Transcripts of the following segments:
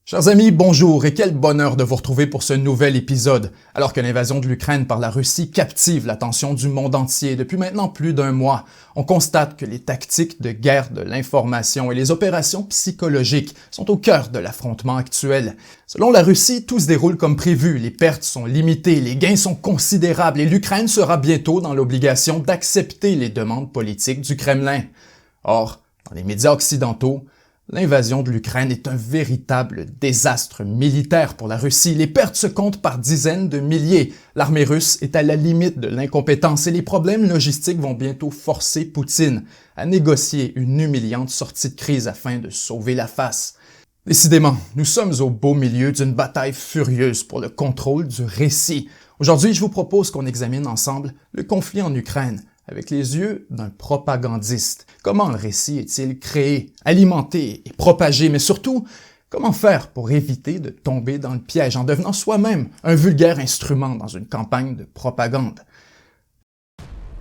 Chers amis, bonjour et quel bonheur de vous retrouver pour ce nouvel épisode. Alors que l'invasion de l'Ukraine par la Russie captive l'attention du monde entier depuis maintenant plus d'un mois, on constate que les tactiques de guerre de l'information et les opérations psychologiques sont au cœur de l'affrontement actuel. Selon la Russie, tout se déroule comme prévu, les pertes sont limitées, les gains sont considérables et l'Ukraine sera bientôt dans l'obligation d'accepter les demandes politiques du Kremlin. Or, dans les médias occidentaux, l'invasion de l'Ukraine est un véritable désastre militaire pour la Russie. Les pertes se comptent par dizaines de milliers. L'armée russe est à la limite de l'incompétence et les problèmes logistiques vont bientôt forcer Poutine à négocier une humiliante sortie de crise afin de sauver la face. Décidément, nous sommes au beau milieu d'une bataille furieuse pour le contrôle du récit. Aujourd'hui, je vous propose qu'on examine ensemble le conflit en Ukraine avec les yeux d'un propagandiste. Comment le récit est-il créé, alimenté et propagé, mais surtout, comment faire pour éviter de tomber dans le piège en devenant soi-même un vulgaire instrument dans une campagne de propagande?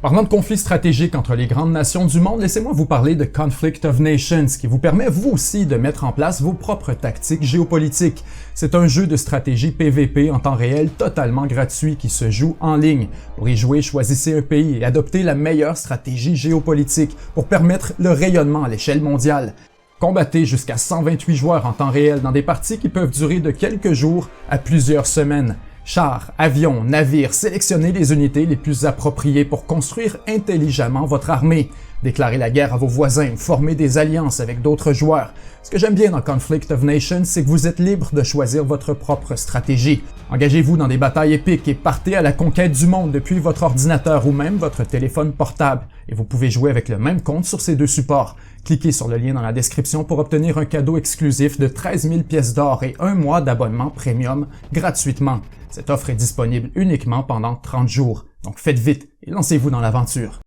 Parlant de conflits stratégiques entre les grandes nations du monde, laissez-moi vous parler de Conflict of Nations, qui vous permet vous aussi de mettre en place vos propres tactiques géopolitiques. C'est un jeu de stratégie PVP en temps réel totalement gratuit qui se joue en ligne. Pour y jouer, choisissez un pays et adoptez la meilleure stratégie géopolitique pour permettre le rayonnement à l'échelle mondiale. Combattez jusqu'à 128 joueurs en temps réel dans des parties qui peuvent durer de quelques jours à plusieurs semaines. Chars, avions, navires, sélectionnez les unités les plus appropriées pour construire intelligemment votre armée. Déclarez la guerre à vos voisins ou formez des alliances avec d'autres joueurs. Ce que j'aime bien dans Conflict of Nations, c'est que vous êtes libre de choisir votre propre stratégie. Engagez-vous dans des batailles épiques et partez à la conquête du monde depuis votre ordinateur ou même votre téléphone portable. Et vous pouvez jouer avec le même compte sur ces deux supports. Cliquez sur le lien dans la description pour obtenir un cadeau exclusif de 13 000 pièces d'or et un mois d'abonnement premium gratuitement. Cette offre est disponible uniquement pendant 30 jours, donc faites vite et lancez-vous dans l'aventure.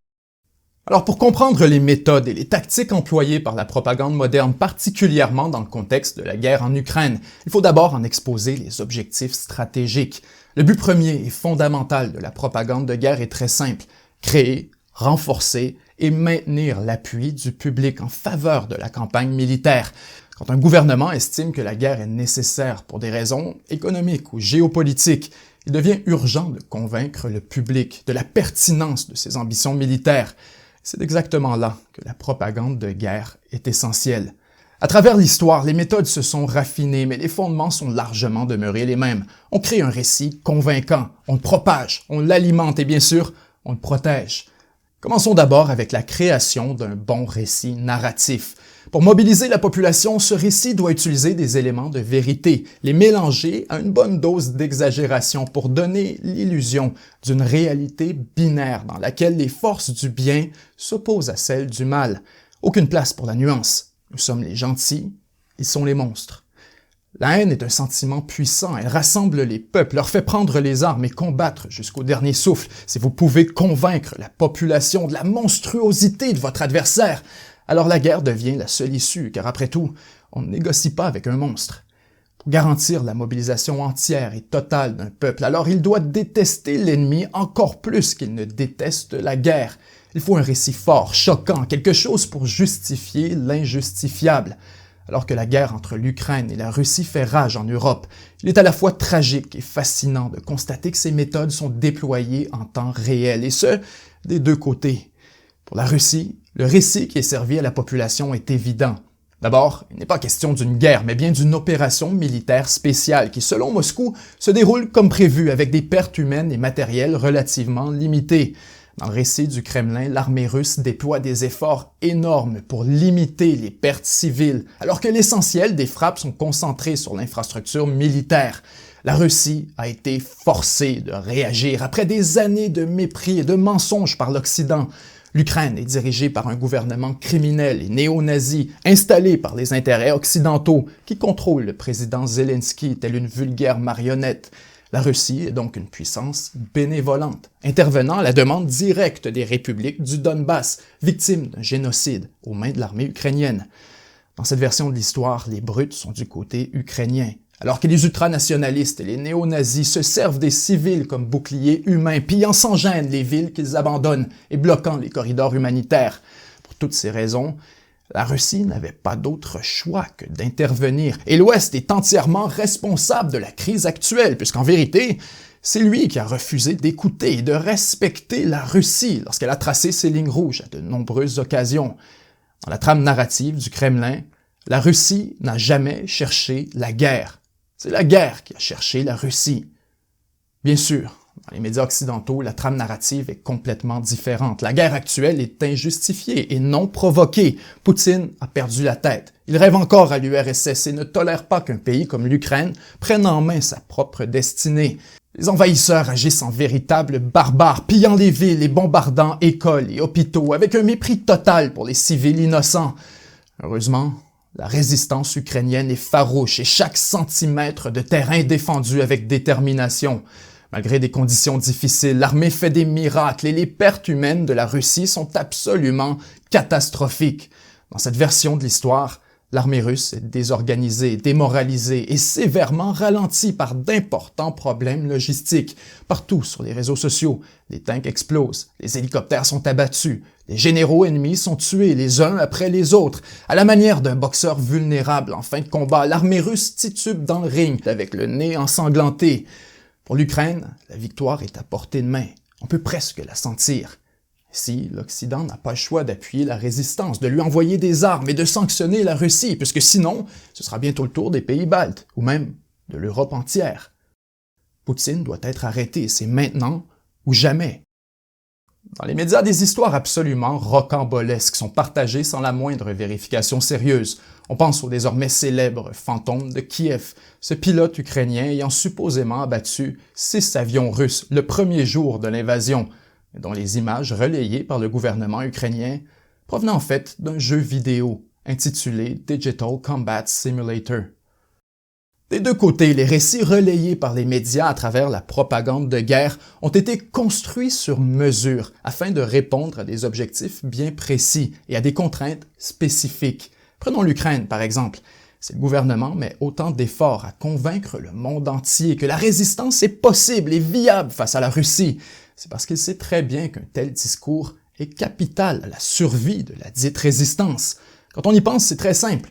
Alors pour comprendre les méthodes et les tactiques employées par la propagande moderne, particulièrement dans le contexte de la guerre en Ukraine, il faut d'abord en exposer les objectifs stratégiques. Le but premier et fondamental de la propagande de guerre est très simple: créer, renforcer et maintenir l'appui du public en faveur de la campagne militaire. Quand un gouvernement estime que la guerre est nécessaire pour des raisons économiques ou géopolitiques, il devient urgent de convaincre le public de la pertinence de ses ambitions militaires. C'est exactement là que la propagande de guerre est essentielle. À travers l'histoire, les méthodes se sont raffinées, mais les fondements sont largement demeurés les mêmes. On crée un récit convaincant, on le propage, on l'alimente et bien sûr, on le protège. Commençons d'abord avec la création d'un bon récit narratif. Pour mobiliser la population, ce récit doit utiliser des éléments de vérité, les mélanger à une bonne dose d'exagération pour donner l'illusion d'une réalité binaire dans laquelle les forces du bien s'opposent à celles du mal. Aucune place pour la nuance. Nous sommes les gentils, ils sont les monstres. La haine est un sentiment puissant, elle rassemble les peuples, leur fait prendre les armes et combattre jusqu'au dernier souffle. Si vous pouvez convaincre la population de la monstruosité de votre adversaire, alors la guerre devient la seule issue, car après tout, on ne négocie pas avec un monstre. Pour garantir la mobilisation entière et totale d'un peuple, alors il doit détester l'ennemi encore plus qu'il ne déteste la guerre. Il faut un récit fort, choquant, quelque chose pour justifier l'injustifiable. Alors que la guerre entre l'Ukraine et la Russie fait rage en Europe, il est à la fois tragique et fascinant de constater que ces méthodes sont déployées en temps réel, et ce, des deux côtés. Pour la Russie, le récit qui est servi à la population est évident. D'abord, il n'est pas question d'une guerre, mais bien d'une opération militaire spéciale qui, selon Moscou, se déroule comme prévu avec des pertes humaines et matérielles relativement limitées. Dans le récit du Kremlin, l'armée russe déploie des efforts énormes pour limiter les pertes civiles, alors que l'essentiel des frappes sont concentrées sur l'infrastructure militaire. La Russie a été forcée de réagir après des années de mépris et de mensonges par l'Occident. L'Ukraine est dirigée par un gouvernement criminel et néo-nazi installé par les intérêts occidentaux qui contrôlent le président Zelensky tel une vulgaire marionnette. La Russie est donc une puissance bénévolente, intervenant à la demande directe des républiques du Donbass, victimes d'un génocide aux mains de l'armée ukrainienne. Dans cette version de l'histoire, les brutes sont du côté ukrainien, alors que les ultranationalistes et les néo-nazis se servent des civils comme boucliers humains, pillant sans gêne les villes qu'ils abandonnent et bloquant les corridors humanitaires. Pour toutes ces raisons, La Russie n'avait pas d'autre choix que d'intervenir, et l'Ouest est entièrement responsable de la crise actuelle, puisqu'en vérité, c'est lui qui a refusé d'écouter et de respecter la Russie lorsqu'elle a tracé ses lignes rouges à de nombreuses occasions. Dans la trame narrative du Kremlin, la Russie n'a jamais cherché la guerre. C'est la guerre qui a cherché la Russie. Bien sûr, dans les médias occidentaux, la trame narrative est complètement différente. La guerre actuelle est injustifiée et non provoquée. Poutine a perdu la tête. Il rêve encore à l'URSS et ne tolère pas qu'un pays comme l'Ukraine prenne en main sa propre destinée. Les envahisseurs agissent en véritables barbares, pillant les villes et bombardant écoles et hôpitaux avec un mépris total pour les civils innocents. Heureusement, la résistance ukrainienne est farouche et chaque centimètre de terrain est défendu avec détermination. Malgré des conditions difficiles, l'armée fait des miracles et les pertes humaines de la Russie sont absolument catastrophiques. Dans cette version de l'histoire, l'armée russe est désorganisée, démoralisée et sévèrement ralentie par d'importants problèmes logistiques. Partout sur les réseaux sociaux, les tanks explosent, les hélicoptères sont abattus, les généraux ennemis sont tués les uns après les autres. À la manière d'un boxeur vulnérable en fin de combat, l'armée russe titube dans le ring avec le nez ensanglanté. Pour l'Ukraine, la victoire est à portée de main. On peut presque la sentir. Si l'Occident n'a pas le choix d'appuyer la résistance, de lui envoyer des armes et de sanctionner la Russie, puisque sinon, ce sera bientôt le tour des pays baltes, ou même de l'Europe entière. Poutine doit être arrêté, c'est maintenant ou jamais. Dans les médias, des histoires absolument rocambolesques sont partagées sans la moindre vérification sérieuse. On pense au désormais célèbre fantôme de Kiev, ce pilote ukrainien ayant supposément abattu 6 avions russes le premier jour de l'invasion, dont les images relayées par le gouvernement ukrainien provenaient en fait d'un jeu vidéo intitulé Digital Combat Simulator. Des deux côtés, les récits relayés par les médias à travers la propagande de guerre ont été construits sur mesure afin de répondre à des objectifs bien précis et à des contraintes spécifiques. Prenons l'Ukraine, par exemple. Si le gouvernement met autant d'efforts à convaincre le monde entier que la résistance est possible et viable face à la Russie, c'est parce qu'il sait très bien qu'un tel discours est capital à la survie de la dite résistance. Quand on y pense, c'est très simple.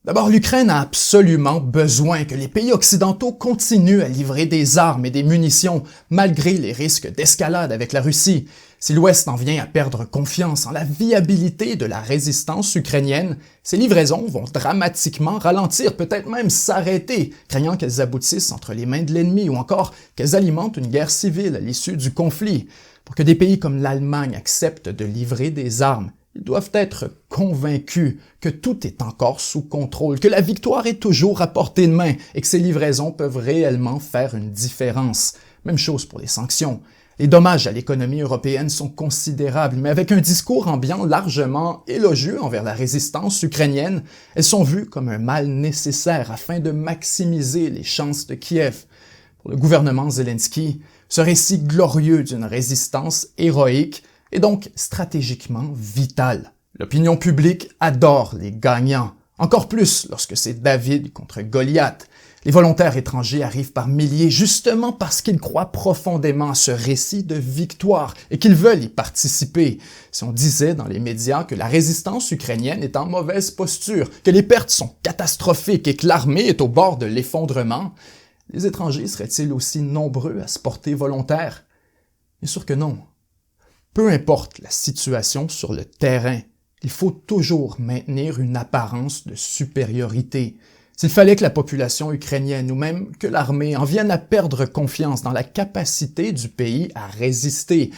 D'abord, l'Ukraine a absolument besoin que les pays occidentaux continuent à livrer des armes et des munitions malgré les risques d'escalade avec la Russie. Si l'Ouest en vient à perdre confiance en la viabilité de la résistance ukrainienne, ces livraisons vont dramatiquement ralentir, peut-être même s'arrêter, craignant qu'elles aboutissent entre les mains de l'ennemi ou encore qu'elles alimentent une guerre civile à l'issue du conflit. Pour que des pays comme l'Allemagne acceptent de livrer des armes, ils doivent être convaincus que tout est encore sous contrôle, que la victoire est toujours à portée de main et que ces livraisons peuvent réellement faire une différence. Même chose pour les sanctions. Les dommages à l'économie européenne sont considérables, mais avec un discours ambiant largement élogieux envers la résistance ukrainienne, elles sont vues comme un mal nécessaire afin de maximiser les chances de Kiev. Pour le gouvernement Zelensky, ce récit glorieux d'une résistance héroïque est donc stratégiquement vital. L'opinion publique adore les gagnants, encore plus lorsque c'est David contre Goliath. Les volontaires étrangers arrivent par milliers justement parce qu'ils croient profondément à ce récit de victoire et qu'ils veulent y participer. Si on disait dans les médias que la résistance ukrainienne est en mauvaise posture, que les pertes sont catastrophiques et que l'armée est au bord de l'effondrement, les étrangers seraient-ils aussi nombreux à se porter volontaires? Bien sûr que non. Peu importe la situation sur le terrain, il faut toujours maintenir une apparence de supériorité. S'il fallait que la population ukrainienne ou même que l'armée en vienne à perdre confiance dans la capacité du pays à résister,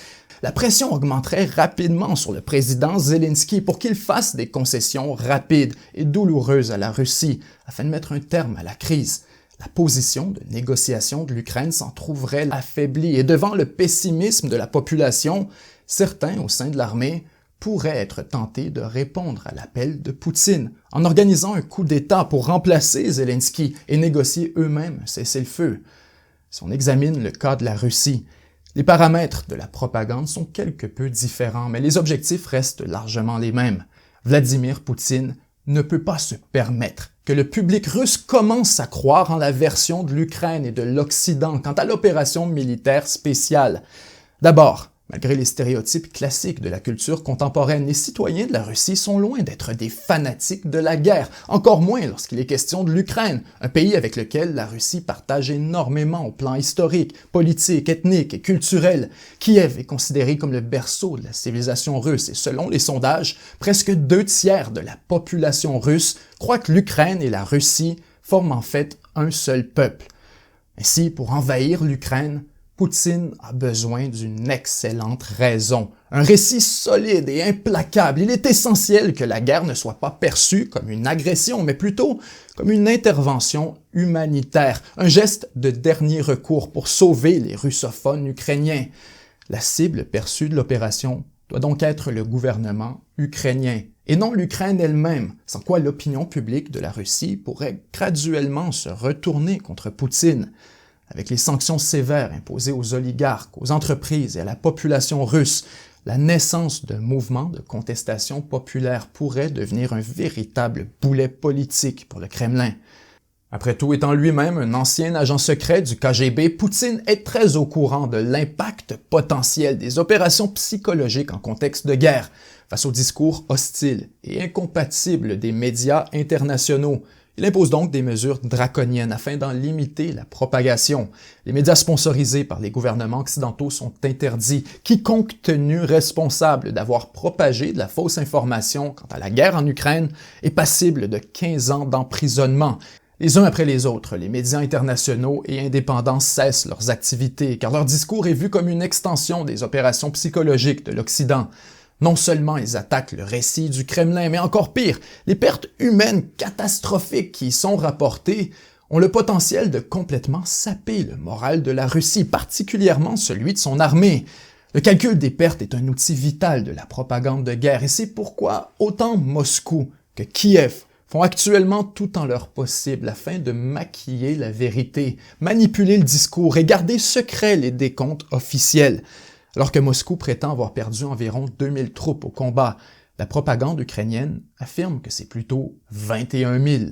la pression augmenterait rapidement sur le président Zelensky pour qu'il fasse des concessions rapides et douloureuses à la Russie afin de mettre un terme à la crise. La position de négociation de l'Ukraine s'en trouverait affaiblie et devant le pessimisme de la population, certains au sein de l'armée pourraient être tentés de répondre à l'appel de Poutine en organisant un coup d'État pour remplacer Zelensky et négocier eux-mêmes un cessez-le-feu. Si on examine le cas de la Russie, les paramètres de la propagande sont quelque peu différents, mais les objectifs restent largement les mêmes. Vladimir Poutine ne peut pas se permettre que le public russe commence à croire en la version de l'Ukraine et de l'Occident quant à l'opération militaire spéciale. D'abord, Malgré les stéréotypes classiques de la culture contemporaine, les citoyens de la Russie sont loin d'être des fanatiques de la guerre, encore moins lorsqu'il est question de l'Ukraine, un pays avec lequel la Russie partage énormément au plan historique, politique, ethnique et culturel. Kiev est considéré comme le berceau de la civilisation russe et selon les sondages, presque 2/3 de la population russe croient que l'Ukraine et la Russie forment en fait un seul peuple. Ainsi, pour envahir l'Ukraine, Poutine a besoin d'une excellente raison, un récit solide et implacable. Il est essentiel que la guerre ne soit pas perçue comme une agression, mais plutôt comme une intervention humanitaire, un geste de dernier recours pour sauver les russophones ukrainiens. La cible perçue de l'opération doit donc être le gouvernement ukrainien, et non l'Ukraine elle-même, sans quoi l'opinion publique de la Russie pourrait graduellement se retourner contre Poutine. Avec les sanctions sévères imposées aux oligarques, aux entreprises et à la population russe, la naissance d'un mouvement de contestation populaire pourrait devenir un véritable boulet politique pour le Kremlin. Après tout, étant lui-même un ancien agent secret du KGB, Poutine est très au courant de l'impact potentiel des opérations psychologiques en contexte de guerre, face aux discours hostiles et incompatibles des médias internationaux. Il impose donc des mesures draconiennes afin d'en limiter la propagation. Les médias sponsorisés par les gouvernements occidentaux sont interdits. Quiconque tenu responsable d'avoir propagé de la fausse information quant à la guerre en Ukraine est passible de 15 ans d'emprisonnement. Les uns après les autres, les médias internationaux et indépendants cessent leurs activités, car leur discours est vu comme une extension des opérations psychologiques de l'Occident. Non seulement ils attaquent le récit du Kremlin, mais encore pire, les pertes humaines catastrophiques qui y sont rapportées ont le potentiel de complètement saper le moral de la Russie, particulièrement celui de son armée. Le calcul des pertes est un outil vital de la propagande de guerre, et c'est pourquoi autant Moscou que Kiev font actuellement tout en leur possible afin de maquiller la vérité, manipuler le discours et garder secrets les décomptes officiels. Alors que Moscou prétend avoir perdu environ 2000 troupes au combat, la propagande ukrainienne affirme que c'est plutôt 21 000.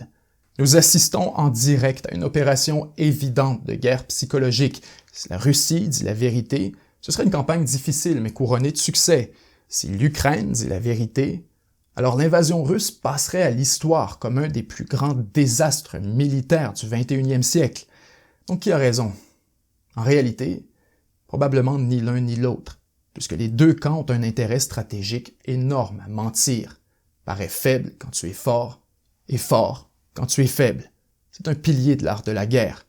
Nous assistons en direct à une opération évidente de guerre psychologique. Si la Russie dit la vérité, ce serait une campagne difficile mais couronnée de succès. Si l'Ukraine dit la vérité, alors l'invasion russe passerait à l'histoire comme un des plus grands désastres militaires du 21e siècle. Donc qui a raison? En réalité, probablement ni l'un ni l'autre, puisque les deux camps ont un intérêt stratégique énorme à mentir. Paraît faible quand tu es fort, et fort quand tu es faible. C'est un pilier de l'art de la guerre.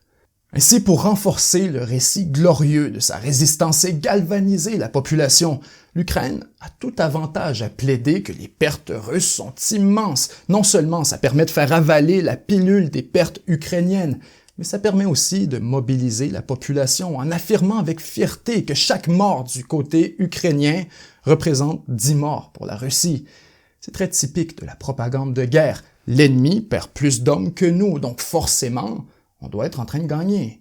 Ainsi, pour renforcer le récit glorieux de sa résistance et galvaniser la population, l'Ukraine a tout avantage à plaider que les pertes russes sont immenses. Non seulement ça permet de faire avaler la pilule des pertes ukrainiennes, mais ça permet aussi de mobiliser la population en affirmant avec fierté que chaque mort du côté ukrainien représente 10 morts pour la Russie. C'est très typique de la propagande de guerre. L'ennemi perd plus d'hommes que nous, donc forcément, on doit être en train de gagner.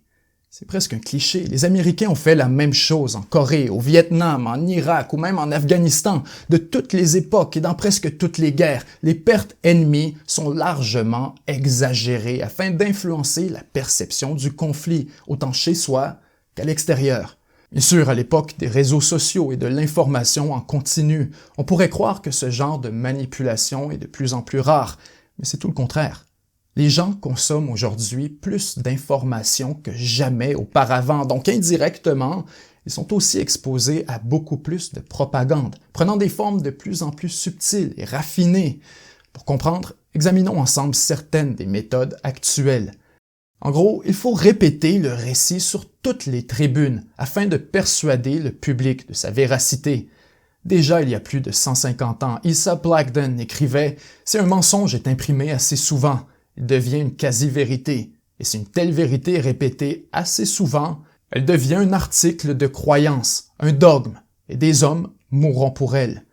C'est presque un cliché. Les Américains ont fait la même chose en Corée, au Vietnam, en Irak ou même en Afghanistan. De toutes les époques et dans presque toutes les guerres, les pertes ennemies sont largement exagérées afin d'influencer la perception du conflit, autant chez soi qu'à l'extérieur. Bien sûr, à l'époque des réseaux sociaux et de l'information en continu, on pourrait croire que ce genre de manipulation est de plus en plus rare, mais c'est tout le contraire. Les gens consomment aujourd'hui plus d'informations que jamais auparavant, donc indirectement, ils sont aussi exposés à beaucoup plus de propagande, prenant des formes de plus en plus subtiles et raffinées. Pour comprendre, examinons ensemble certaines des méthodes actuelles. En gros, il faut répéter le récit sur toutes les tribunes afin de persuader le public de sa véracité. Déjà, il y a plus de 150 ans, Issa Blackden écrivait « Si un mensonge est imprimé assez souvent, il devient une quasi-vérité, et si une telle vérité est répétée assez souvent, elle devient un article de croyance, un dogme, et des hommes mourront pour elle. »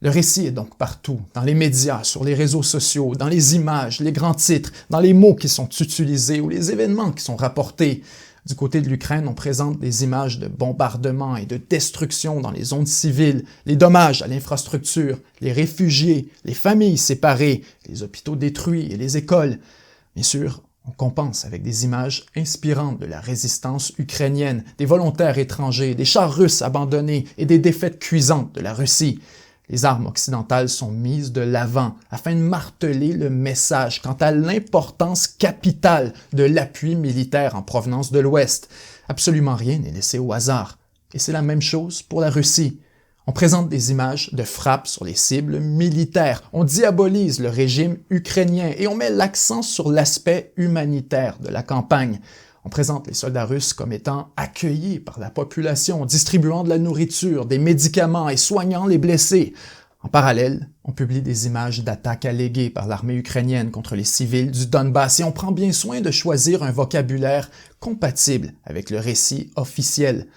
Le récit est donc partout, dans les médias, sur les réseaux sociaux, dans les images, les grands titres, dans les mots qui sont utilisés ou les événements qui sont rapportés. Du côté de l'Ukraine, on présente des images de bombardements et de destruction dans les zones civiles, les dommages à l'infrastructure, les réfugiés, les familles séparées, les hôpitaux détruits et les écoles. Bien sûr, On compense avec des images inspirantes de la résistance ukrainienne, des volontaires étrangers, des chars russes abandonnés et des défaites cuisantes de la Russie. Les armes occidentales sont mises de l'avant afin de marteler le message quant à l'importance capitale de l'appui militaire en provenance de l'Ouest. Absolument rien n'est laissé au hasard. Et c'est la même chose pour la Russie. On présente des images de frappes sur les cibles militaires, on diabolise le régime ukrainien et on met l'accent sur l'aspect humanitaire de la campagne. On présente les soldats russes comme étant accueillis par la population, distribuant de la nourriture, des médicaments et soignant les blessés. En parallèle, on publie des images d'attaques alléguées par l'armée ukrainienne contre les civils du Donbass et on prend bien soin de choisir un vocabulaire compatible avec le récit officiel.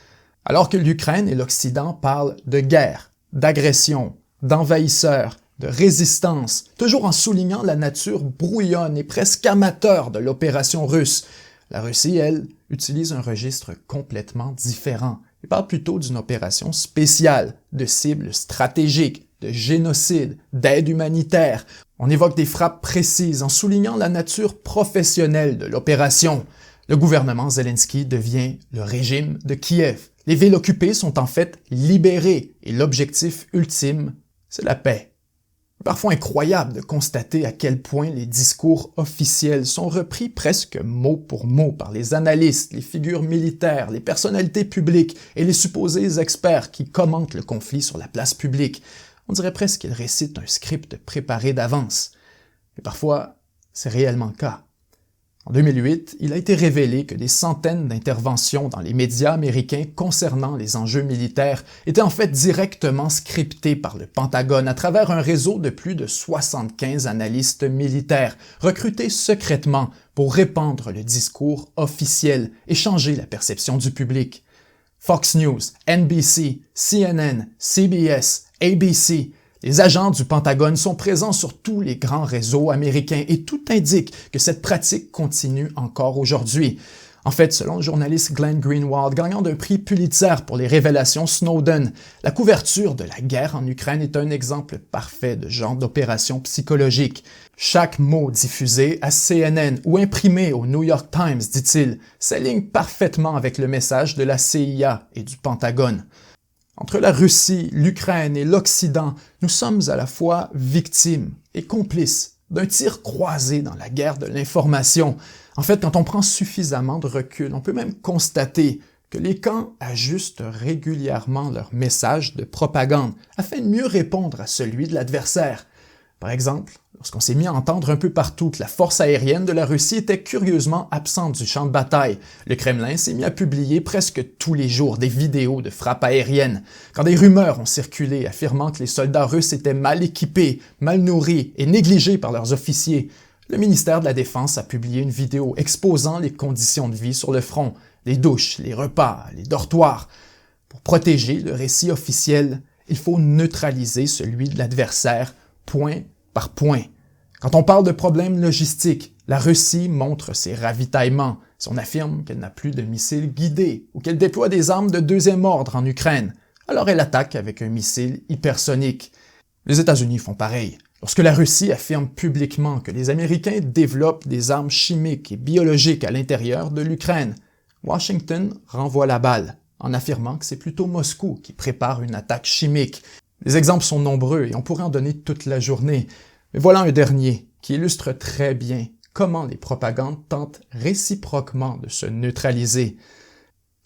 Alors que l'Ukraine et l'Occident parlent de guerre, d'agression, d'envahisseurs, de résistance, toujours en soulignant la nature brouillonne et presque amateur de l'opération russe, la Russie, elle, utilise un registre complètement différent et parle plutôt d'une opération spéciale, de cibles stratégiques, de génocide, d'aide humanitaire. On évoque des frappes précises en soulignant la nature professionnelle de l'opération. Le gouvernement Zelensky devient le régime de Kiev. Les villes occupées sont en fait libérées et l'objectif ultime, c'est la paix. Parfois incroyable de constater à quel point les discours officiels sont repris presque mot pour mot par les analystes, les figures militaires, les personnalités publiques et les supposés experts qui commentent le conflit sur la place publique. On dirait presque qu'ils récitent un script préparé d'avance. Et parfois, c'est réellement le cas. En 2008, il a été révélé que des centaines d'interventions dans les médias américains concernant les enjeux militaires étaient en fait directement scriptées par le Pentagone à travers un réseau de plus de 75 analystes militaires, recrutés secrètement pour répandre le discours officiel et changer la perception du public. Fox News, NBC, CNN, CBS, ABC, les agents du Pentagone sont présents sur tous les grands réseaux américains et tout indique que cette pratique continue encore aujourd'hui. En fait, selon le journaliste Glenn Greenwald, gagnant d'un prix Pulitzer pour les révélations Snowden, la couverture de la guerre en Ukraine est un exemple parfait de genre d'opération psychologique. Chaque mot diffusé à CNN ou imprimé au New York Times, dit-il, s'aligne parfaitement avec le message de la CIA et du Pentagone. Entre la Russie, l'Ukraine et l'Occident, nous sommes à la fois victimes et complices d'un tir croisé dans la guerre de l'information. En fait, quand on prend suffisamment de recul, on peut même constater que les camps ajustent régulièrement leur message de propagande afin de mieux répondre à celui de l'adversaire. Par exemple, lorsqu'on s'est mis à entendre un peu partout que la force aérienne de la Russie était curieusement absente du champ de bataille, le Kremlin s'est mis à publier presque tous les jours des vidéos de frappes aériennes. Quand des rumeurs ont circulé affirmant que les soldats russes étaient mal équipés, mal nourris et négligés par leurs officiers, le ministère de la Défense a publié une vidéo exposant les conditions de vie sur le front, les douches, les repas, les dortoirs. Pour protéger le récit officiel, il faut neutraliser celui de l'adversaire, point par point. Quand on parle de problèmes logistiques, la Russie montre ses ravitaillements si on affirme qu'elle n'a plus de missiles guidés ou qu'elle déploie des armes de deuxième ordre en Ukraine. Alors elle attaque avec un missile hypersonique. Les États-Unis font pareil. Lorsque la Russie affirme publiquement que les Américains développent des armes chimiques et biologiques à l'intérieur de l'Ukraine, Washington renvoie la balle en affirmant que c'est plutôt Moscou qui prépare une attaque chimique. Les exemples sont nombreux et on pourrait en donner toute la journée, mais voilà un dernier qui illustre très bien comment les propagandes tentent réciproquement de se neutraliser.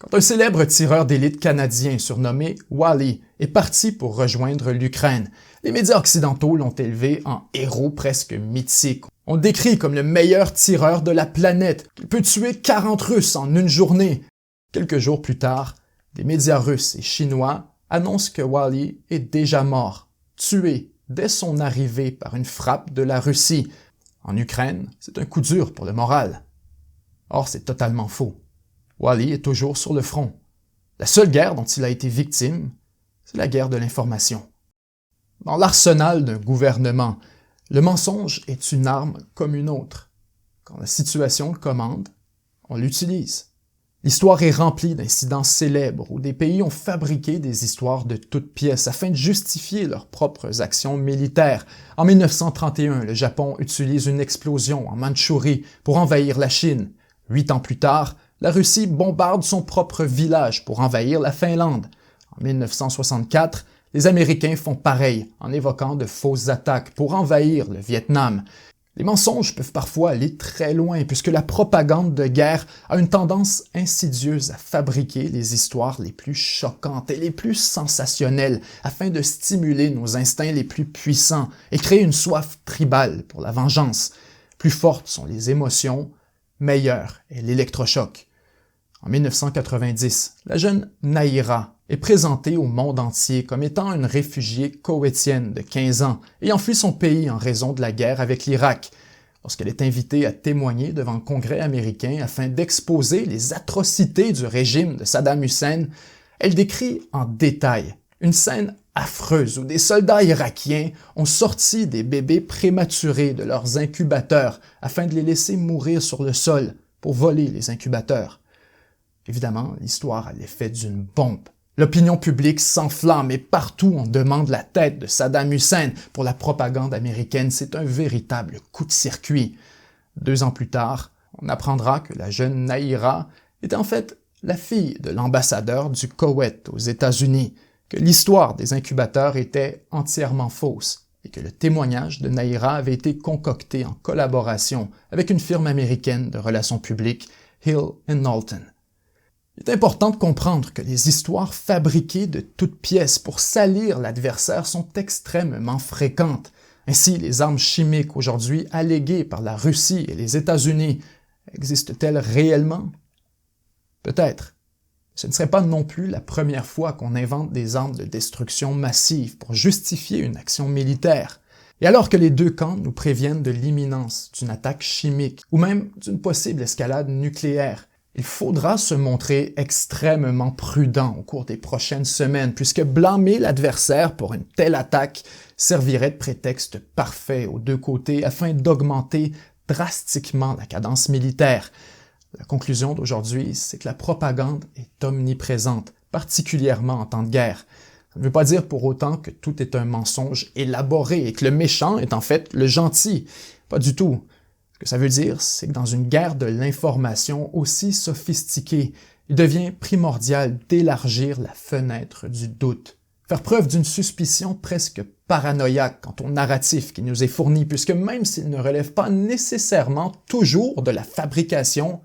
Quand un célèbre tireur d'élite canadien surnommé Wally est parti pour rejoindre l'Ukraine, les médias occidentaux l'ont élevé en héros presque mythique. On le décrit comme le meilleur tireur de la planète, qui peut tuer 40 Russes en une journée. Quelques jours plus tard, des médias russes et chinois annonce que Wally est déjà mort, tué dès son arrivée par une frappe de la Russie. En Ukraine, c'est un coup dur pour le moral. Or, c'est totalement faux. Wally est toujours sur le front. La seule guerre dont il a été victime, c'est la guerre de l'information. Dans l'arsenal d'un gouvernement, le mensonge est une arme comme une autre. Quand la situation le commande, on l'utilise. L'histoire est remplie d'incidents célèbres où des pays ont fabriqué des histoires de toutes pièces afin de justifier leurs propres actions militaires. En 1931, le Japon utilise une explosion en Mandchourie pour envahir la Chine. 8 ans plus tard, la Russie bombarde son propre village pour envahir la Finlande. En 1964, les Américains font pareil en évoquant de fausses attaques pour envahir le Vietnam. Les mensonges peuvent parfois aller très loin puisque la propagande de guerre a une tendance insidieuse à fabriquer les histoires les plus choquantes et les plus sensationnelles afin de stimuler nos instincts les plus puissants et créer une soif tribale pour la vengeance. Plus fortes sont les émotions, meilleur est l'électrochoc. En 1990, la jeune Nahira est présentée au monde entier comme étant une réfugiée koweïtienne de 15 ans ayant fui son pays en raison de la guerre avec l'Irak. Lorsqu'elle est invitée à témoigner devant le Congrès américain afin d'exposer les atrocités du régime de Saddam Hussein, elle décrit en détail une scène affreuse où des soldats irakiens ont sorti des bébés prématurés de leurs incubateurs afin de les laisser mourir sur le sol pour voler les incubateurs. Évidemment, l'histoire a l'effet d'une bombe. L'opinion publique s'enflamme et partout on demande la tête de Saddam Hussein. Pour la propagande américaine, c'est un véritable coup de circuit. 2 ans plus tard, on apprendra que la jeune Nahira est en fait la fille de l'ambassadeur du Koweït aux États-Unis, que l'histoire des incubateurs était entièrement fausse et que le témoignage de Nahira avait été concocté en collaboration avec une firme américaine de relations publiques, Hill & Knowlton. Il est important de comprendre que les histoires fabriquées de toutes pièces pour salir l'adversaire sont extrêmement fréquentes. Ainsi, les armes chimiques aujourd'hui alléguées par la Russie et les États-Unis existent-elles réellement? Peut-être. Ce ne serait pas non plus la première fois qu'on invente des armes de destruction massive pour justifier une action militaire. Et alors que les deux camps nous préviennent de l'imminence d'une attaque chimique ou même d'une possible escalade nucléaire, il faudra se montrer extrêmement prudent au cours des prochaines semaines, puisque blâmer l'adversaire pour une telle attaque servirait de prétexte parfait aux deux côtés afin d'augmenter drastiquement la cadence militaire. La conclusion d'aujourd'hui, c'est que la propagande est omniprésente, particulièrement en temps de guerre. Ça ne veut pas dire pour autant que tout est un mensonge élaboré et que le méchant est en fait le gentil. Pas du tout. Ce que ça veut dire, c'est que dans une guerre de l'information aussi sophistiquée, il devient primordial d'élargir la fenêtre du doute. Faire preuve d'une suspicion presque paranoïaque quant au narratif qui nous est fourni, puisque même s'il ne relève pas nécessairement toujours de la fabrication,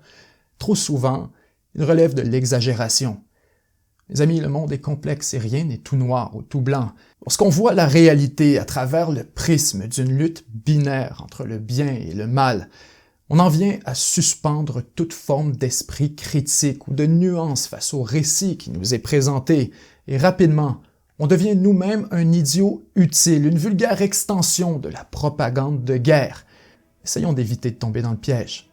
trop souvent, il relève de l'exagération. Mes amis, le monde est complexe et rien n'est tout noir ou tout blanc. Lorsqu'on voit la réalité à travers le prisme d'une lutte binaire entre le bien et le mal, on en vient à suspendre toute forme d'esprit critique ou de nuance face au récit qui nous est présenté, et rapidement, on devient nous-mêmes un idiot utile, une vulgaire extension de la propagande de guerre. Essayons d'éviter de tomber dans le piège.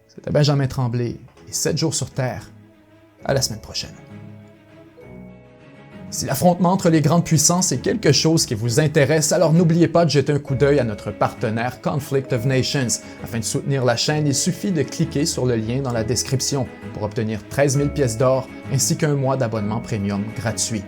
C'était Benjamin Tremblay et 7 jours sur Terre. À la semaine prochaine. Si l'affrontement entre les grandes puissances est quelque chose qui vous intéresse, alors n'oubliez pas de jeter un coup d'œil à notre partenaire Conflict of Nations. Afin de soutenir la chaîne, il suffit de cliquer sur le lien dans la description pour obtenir 13 000 pièces d'or ainsi qu'un mois d'abonnement premium gratuit.